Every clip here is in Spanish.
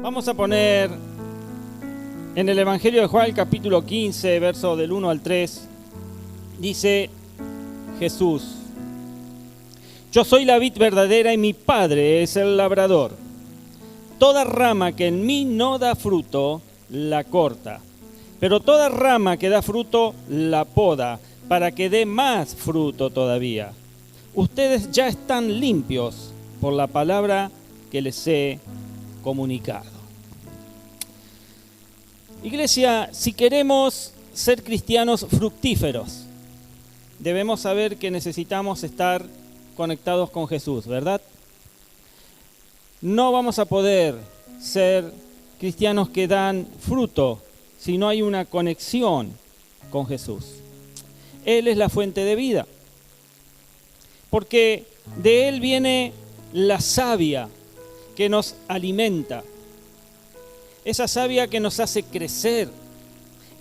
Vamos a poner en el Evangelio de Juan, capítulo 15, verso del 1 al 3, dice Jesús: Yo soy la vid verdadera y mi Padre es el labrador. Toda rama que en mí no da fruto, la corta. Pero toda rama que da fruto, la poda, para que dé más fruto todavía. Ustedes ya están limpios por la palabra que les he comunicado. Iglesia, si queremos ser cristianos fructíferos, debemos saber que necesitamos estar conectados con Jesús, ¿verdad? No vamos a poder ser cristianos que dan fruto si no hay una conexión con Jesús. Él es la fuente de vida, porque de Él viene la savia que nos alimenta, esa savia que nos hace crecer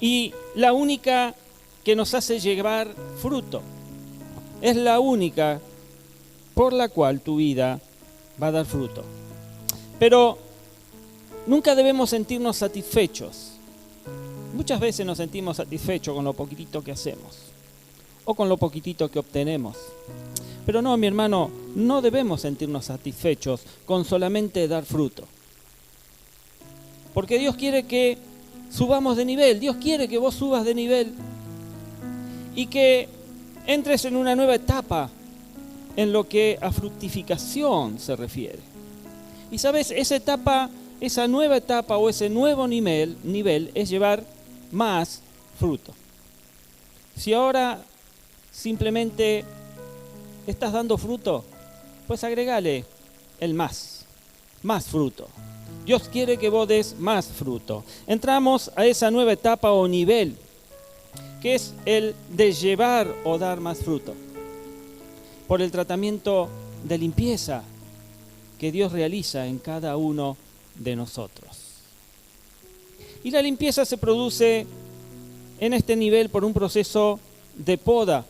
y la única que nos hace llevar fruto. Es la única por la cual tu vida va a dar fruto. Pero nunca debemos sentirnos satisfechos. Muchas veces nos sentimos satisfechos con lo poquitito que hacemos o con lo poquitito que obtenemos. Pero no, mi hermano, no debemos sentirnos satisfechos con solamente dar fruto. Porque Dios quiere que subamos de nivel, Dios quiere que vos subas de nivel y que entres en una nueva etapa en lo que a fructificación se refiere. Y sabes, esa nueva etapa o ese nuevo nivel es llevar más fruto. Si ahora simplemente estás dando fruto, pues agregale el más fruto. Dios quiere que vos des más fruto. Entramos a esa nueva etapa o nivel, que es el de llevar o dar más fruto, por el tratamiento de limpieza que Dios realiza en cada uno de nosotros. Y la limpieza se produce en este nivel por un proceso de poda,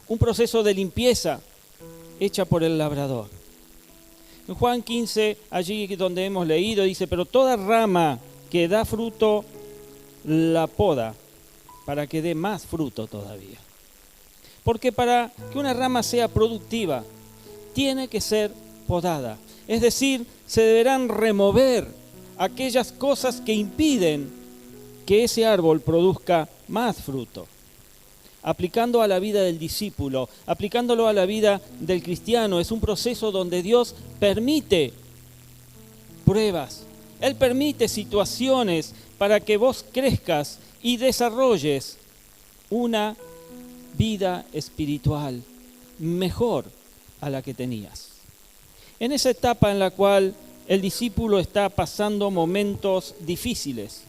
un proceso de limpieza hecha por el labrador. En Juan 15, allí donde hemos leído, dice: pero toda rama que da fruto, la poda, para que dé más fruto todavía. Porque para que una rama sea productiva, tiene que ser podada. Es decir, se deberán remover aquellas cosas que impiden que ese árbol produzca más fruto. Aplicando a la vida del discípulo, aplicándolo a la vida del cristiano, es un proceso donde Dios permite pruebas. Él permite situaciones para que vos crezcas y desarrolles una vida espiritual mejor a la que tenías. En esa etapa en la cual el discípulo está pasando momentos difíciles,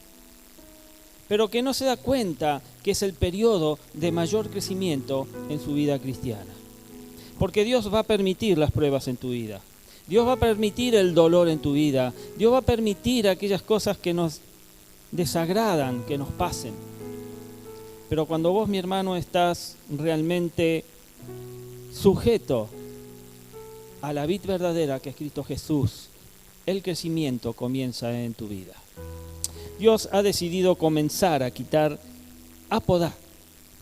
pero que no se da cuenta que es el periodo de mayor crecimiento en su vida cristiana. Porque Dios va a permitir las pruebas en tu vida. Dios va a permitir el dolor en tu vida. Dios va a permitir aquellas cosas que nos desagradan, que nos pasen. Pero cuando vos, mi hermano, estás realmente sujeto a la vid verdadera que es Cristo Jesús, el crecimiento comienza en tu vida. Dios ha decidido comenzar a podar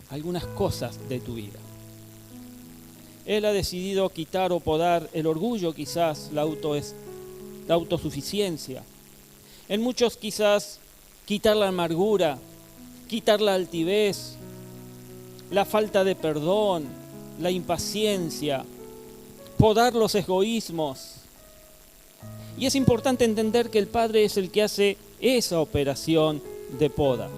algunas cosas de tu vida. Él ha decidido quitar o podar el orgullo, quizás la autosuficiencia. En muchos quizás quitar la amargura, quitar la altivez, la falta de perdón, la impaciencia, podar los egoísmos. Y es importante entender que el Padre es el que hace esa operación de poda.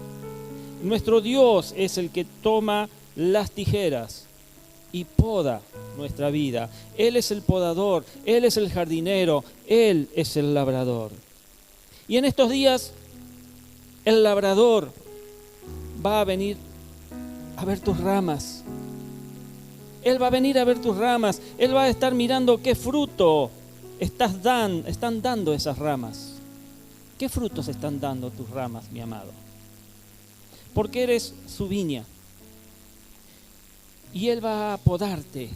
Nuestro Dios es el que toma las tijeras y poda nuestra vida. Él es el podador, Él es el jardinero, Él es el labrador. Y en estos días el labrador va a venir a ver tus ramas. Él va a venir a ver tus ramas. Él va a estar mirando qué fruto están dando esas ramas. ¿Qué frutos están dando tus ramas, mi amado? Porque eres su viña. Y Él va a podarte.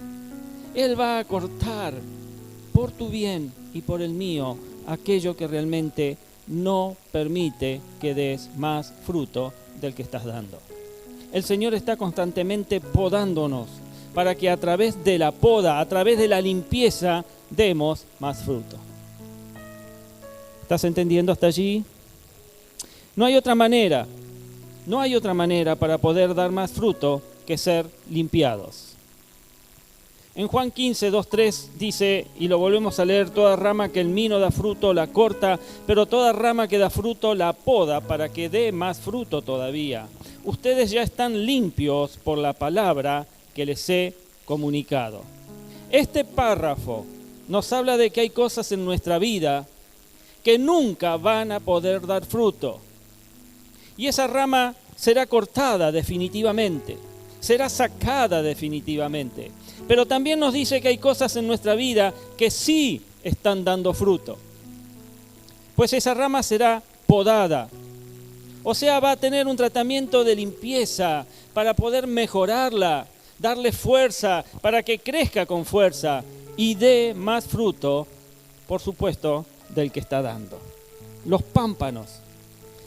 Él va a cortar por tu bien y por el mío aquello que realmente no permite que des más fruto del que estás dando. El Señor está constantemente podándonos para que a través de la poda, a través de la limpieza, demos más fruto. ¿Estás entendiendo hasta allí? No hay otra manera para poder dar más fruto que ser limpiados. En Juan 15, 2, 3 dice, y lo volvemos a leer: toda rama que en mí no da fruto la corta, pero toda rama que da fruto la poda para que dé más fruto todavía. Ustedes ya están limpios por la palabra que les he comunicado. Este párrafo nos habla de que hay cosas en nuestra vida que nunca van a poder dar fruto. Y esa rama será cortada definitivamente, será sacada definitivamente. Pero también nos dice que hay cosas en nuestra vida que sí están dando fruto. Pues esa rama será podada. O sea, va a tener un tratamiento de limpieza para poder mejorarla, darle fuerza, para que crezca con fuerza y dé más fruto, por supuesto, del que está dando. Los pámpanos.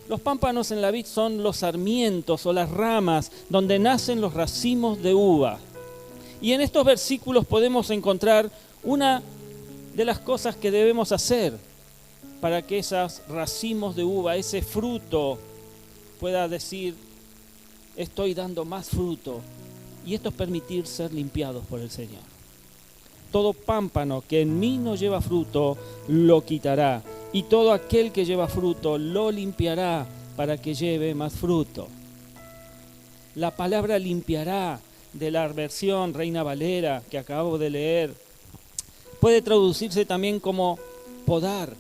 Los pámpanos en la vid son los sarmientos o las ramas donde nacen los racimos de uva. Y en estos versículos podemos encontrar una de las cosas que debemos hacer para que esos racimos de uva, ese fruto, pueda decir: estoy dando más fruto. Y esto es permitir ser limpiados por el Señor. Todo pámpano que en mí no lleva fruto, lo quitará. Y todo aquel que lleva fruto, lo limpiará para que lleve más fruto. La palabra limpiará, de la versión Reina Valera que acabo de leer, puede traducirse también como podar,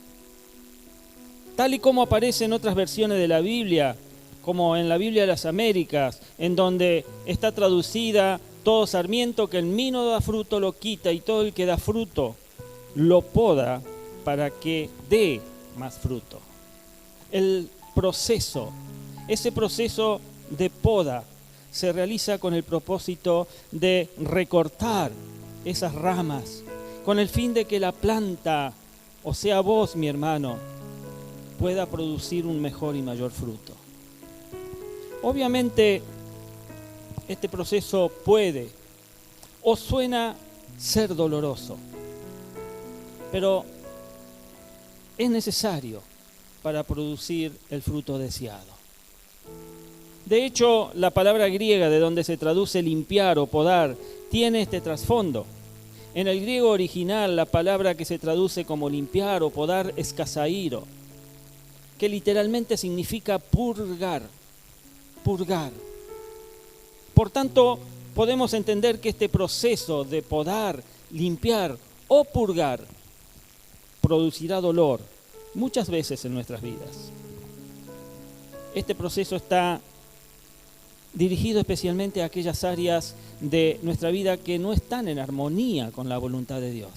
tal y como aparece en otras versiones de la Biblia, como en la Biblia de las Américas, en donde está traducida: todo sarmiento que en mí no da fruto lo quita, y todo el que da fruto lo poda para que dé más fruto. El proceso, ese proceso de poda, se realiza con el propósito de recortar esas ramas, con el fin de que la planta, o sea vos, mi hermano, pueda producir un mejor y mayor fruto. Obviamente, este proceso puede o suena ser doloroso, pero es necesario para producir el fruto deseado. De hecho, la palabra griega de donde se traduce limpiar o podar tiene este trasfondo. En el griego original, la palabra que se traduce como limpiar o podar es kasairo, que literalmente significa purgar, purgar. Por tanto, podemos entender que este proceso de podar, limpiar o purgar producirá dolor muchas veces en nuestras vidas. Este proceso está dirigido especialmente a aquellas áreas de nuestra vida que no están en armonía con la voluntad de Dios.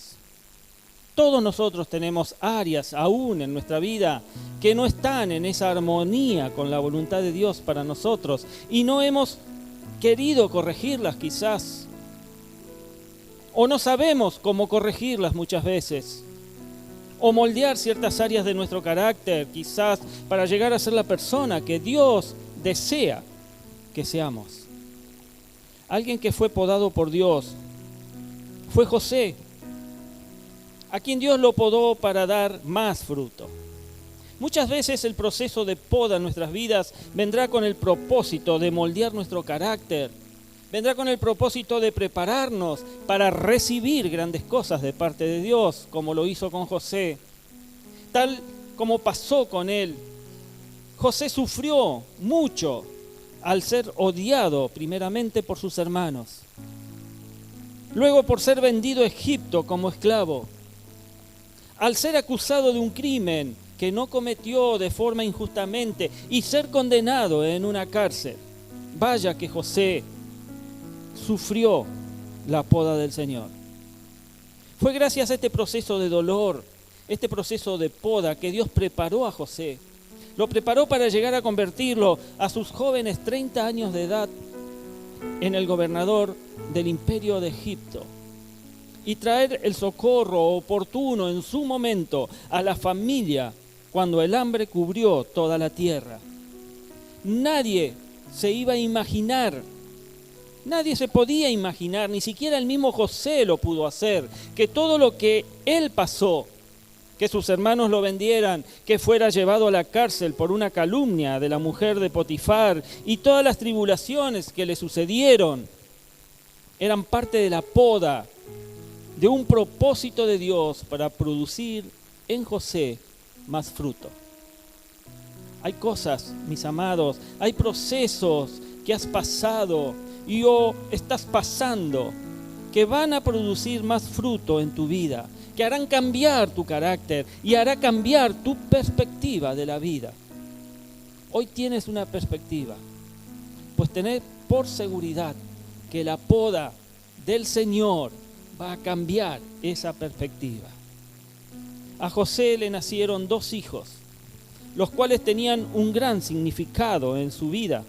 Todos nosotros tenemos áreas aún en nuestra vida que no están en esa armonía con la voluntad de Dios para nosotros y no hemos querido corregirlas quizás, o no sabemos cómo corregirlas muchas veces, o moldear ciertas áreas de nuestro carácter quizás para llegar a ser la persona que Dios desea que seamos. Alguien que fue podado por Dios fue José, a quien Dios lo podó para dar más fruto. Muchas veces el proceso de poda en nuestras vidas vendrá con el propósito de moldear nuestro carácter, vendrá con el propósito de prepararnos para recibir grandes cosas de parte de Dios, como lo hizo con José, tal como pasó con él. José sufrió mucho al ser odiado primeramente por sus hermanos, luego por ser vendido a Egipto como esclavo, al ser acusado de un crimen que no cometió de forma injustamente y ser condenado en una cárcel. Vaya que José sufrió la poda del Señor. Fue gracias a este proceso de dolor, este proceso de poda, que Dios preparó a José. Lo preparó para llegar a convertirlo a sus jóvenes 30 años de edad en el gobernador del imperio de Egipto. y traer el socorro oportuno en su momento a la familia cuando el hambre cubrió toda la tierra. Nadie se iba a imaginar, nadie se podía imaginar, ni siquiera el mismo José lo pudo hacer, que todo lo que él pasó, que sus hermanos lo vendieran, que fuera llevado a la cárcel por una calumnia de la mujer de Potifar y todas las tribulaciones que le sucedieron, eran parte de la poda, de un propósito de Dios para producir en José más fruto. Hay cosas, mis amados, hay procesos que has pasado y o estás pasando que van a producir más fruto en tu vida, que harán cambiar tu carácter y hará cambiar tu perspectiva de la vida. Hoy tienes una perspectiva, pues tened por seguridad que la poda del Señor va a cambiar esa perspectiva. A José le nacieron 2 hijos, los cuales tenían un gran significado en su vida.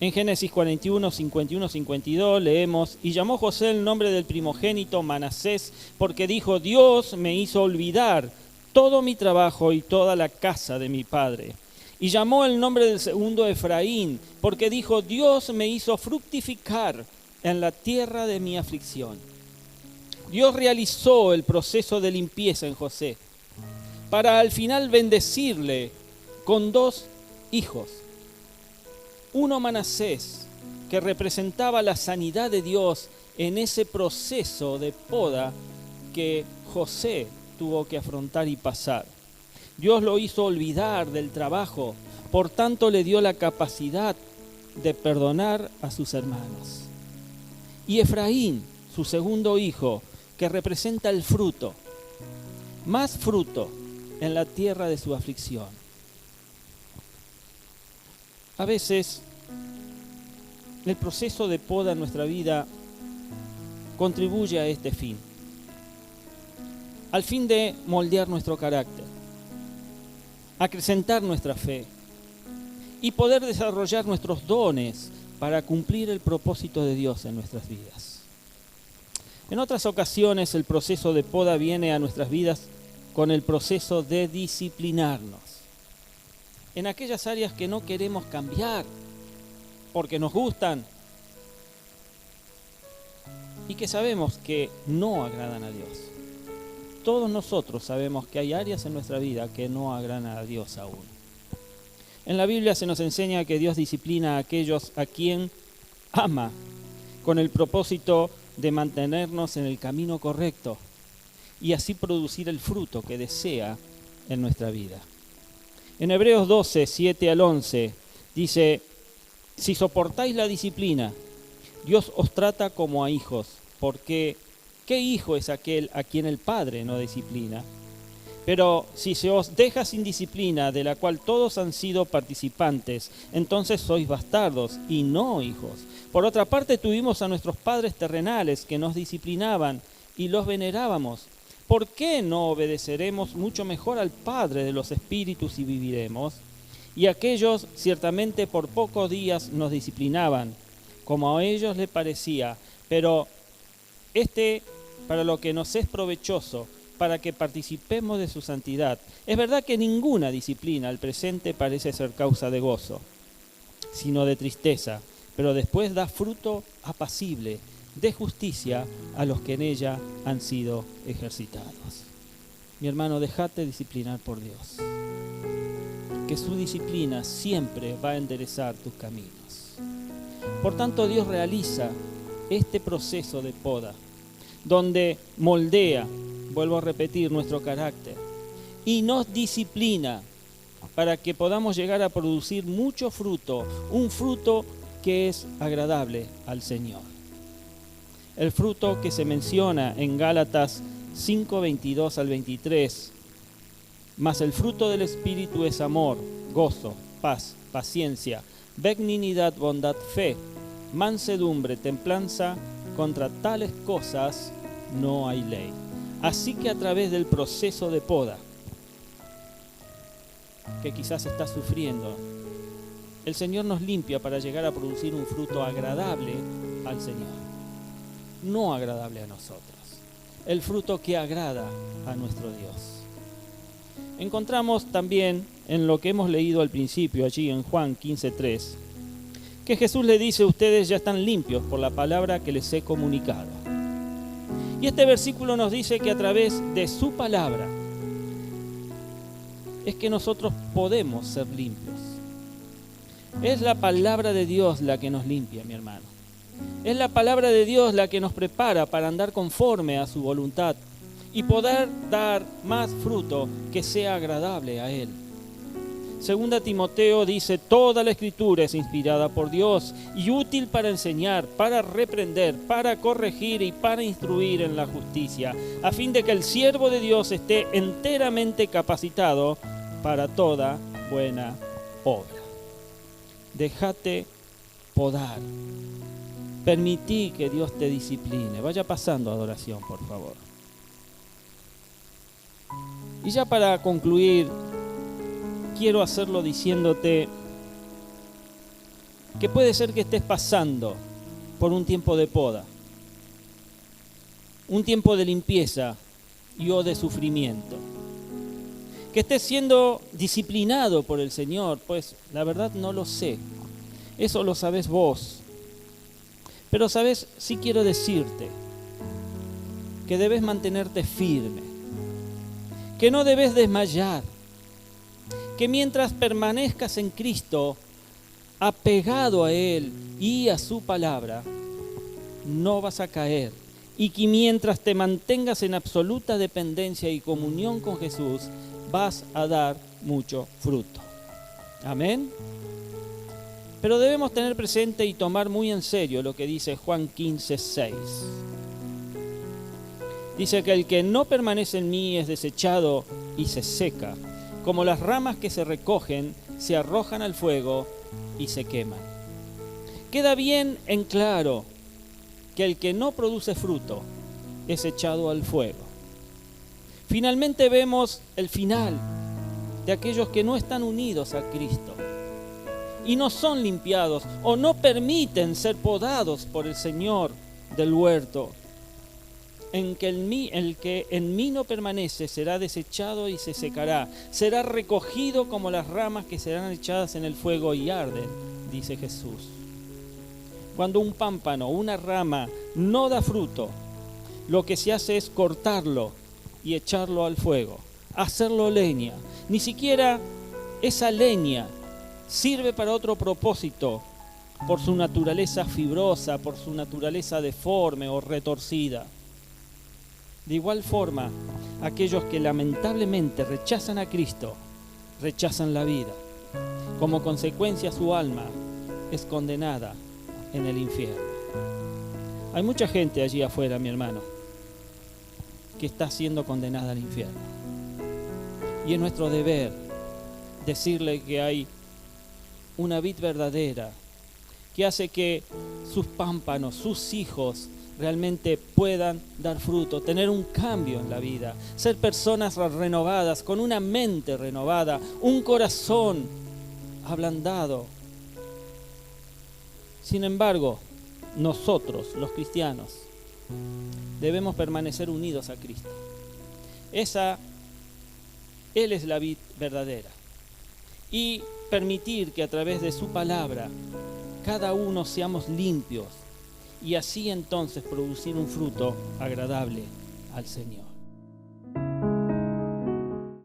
En Génesis 41, 51, 52 leemos: y llamó José el nombre del primogénito Manasés, porque dijo: Dios me hizo olvidar todo mi trabajo y toda la casa de mi padre. Y llamó el nombre del segundo Efraín, porque dijo: Dios me hizo fructificar en la tierra de mi aflicción. Dios realizó el proceso de limpieza en José, para al final bendecirle con 2 hijos. Uno Manasés, que representaba la sanidad de Dios en ese proceso de poda que José tuvo que afrontar y pasar. Dios lo hizo olvidar del trabajo, por tanto le dio la capacidad de perdonar a sus hermanos. Y Efraín, su segundo hijo, que representa el fruto, más fruto en la tierra de su aflicción. A veces, el proceso de poda en nuestra vida contribuye a este fin, al fin de moldear nuestro carácter, acrecentar nuestra fe y poder desarrollar nuestros dones para cumplir el propósito de Dios en nuestras vidas. En otras ocasiones, el proceso de poda viene a nuestras vidas con el proceso de disciplinarnos en aquellas áreas que no queremos cambiar porque nos gustan y que sabemos que no agradan a Dios. Todos nosotros sabemos que hay áreas en nuestra vida que no agradan a Dios aún. En la Biblia se nos enseña que Dios disciplina a aquellos a quien ama, con el propósito de mantenernos en el camino correcto y así producir el fruto que desea en nuestra vida. En Hebreos 12, 7 al 11, dice: si soportáis la disciplina, Dios os trata como a hijos, porque ¿qué hijo es aquel a quien el Padre no disciplina? Pero si se os deja sin disciplina, de la cual todos han sido participantes, entonces sois bastardos y no hijos. Por otra parte, tuvimos a nuestros padres terrenales que nos disciplinaban y los venerábamos. ¿Por qué no obedeceremos mucho mejor al Padre de los espíritus y viviremos? Y aquellos ciertamente por pocos días nos disciplinaban, como a ellos les parecía, pero para lo que nos es provechoso, para que participemos de su santidad. Es verdad que ninguna disciplina al presente parece ser causa de gozo, sino de tristeza, pero después da fruto apacible de justicia a los que en ella han sido ejercitados. Mi hermano, déjate disciplinar por Dios, que su disciplina siempre va a enderezar tus caminos. Por tanto, Dios realiza este proceso de poda, donde moldea, vuelvo a repetir, nuestro carácter y nos disciplina para que podamos llegar a producir mucho fruto, un fruto que es agradable al Señor. El fruto que se menciona en Gálatas 5, 22 al 23, mas el fruto del Espíritu es amor, gozo, paz, paciencia, benignidad, bondad, fe, mansedumbre, templanza. Contra tales cosas no hay ley. Así que a través del proceso de poda que quizás estás sufriendo, el Señor nos limpia para llegar a producir un fruto agradable al Señor, no agradable a nosotros, el fruto que agrada a nuestro Dios. Encontramos también en lo que hemos leído al principio, allí en Juan 15:3, que Jesús le dice: ustedes ya están limpios por la palabra que les he comunicado. Y este versículo nos dice que a través de su palabra es que nosotros podemos ser limpios. Es la palabra de Dios la que nos limpia, mi hermano. Es la palabra de Dios la que nos prepara para andar conforme a su voluntad y poder dar más fruto que sea agradable a Él. Segunda Timoteo dice: toda la Escritura es inspirada por Dios y útil para enseñar, para reprender, para corregir y para instruir en la justicia, a fin de que el siervo de Dios esté enteramente capacitado para toda buena obra. Déjate podar. Permití que Dios te discipline. Vaya pasando adoración, por favor. Y ya para concluir, quiero hacerlo diciéndote que puede ser que estés pasando por un tiempo de poda, un tiempo de limpieza y o de sufrimiento. Que estés siendo disciplinado por el Señor, pues la verdad no lo sé. Eso lo sabes vos. Pero sabes, sí quiero decirte que debes mantenerte firme, que no debes desmayar, que mientras permanezcas en Cristo, apegado a Él y a su palabra, no vas a caer. Y que mientras te mantengas en absoluta dependencia y comunión con Jesús, vas a dar mucho fruto. Amén. Pero debemos tener presente y tomar muy en serio lo que dice Juan 15:6. Dice que el que no permanece en mí es desechado y se seca, como las ramas que se recogen, se arrojan al fuego y se queman. Queda bien en claro que el que no produce fruto es echado al fuego. Finalmente vemos el final de aquellos que no están unidos a Cristo y no son limpiados o no permiten ser podados por el Señor del huerto. El que en mí no permanece será desechado y se secará, será recogido como las ramas que serán echadas en el fuego y arden, dice Jesús. Cuando un pámpano o una rama no da fruto, lo que se hace es cortarlo y echarlo al fuego, hacerlo leña. Ni siquiera esa leña sirve para otro propósito por su naturaleza fibrosa, por su naturaleza deforme o retorcida. De igual forma, aquellos que lamentablemente rechazan a Cristo, rechazan la vida. Como consecuencia, su alma es condenada en el infierno. Hay mucha gente allí afuera, mi hermano, que está siendo condenada al infierno. Y es nuestro deber decirle que hay una vid verdadera que hace que sus pámpanos, sus hijos, realmente puedan dar fruto, tener un cambio en la vida, ser personas renovadas, con una mente renovada, un corazón ablandado. Sin embargo, nosotros, los cristianos, debemos permanecer unidos a Cristo. Él es la vid verdadera. Y permitir que a través de su palabra cada uno seamos limpios y así entonces producir un fruto agradable al Señor.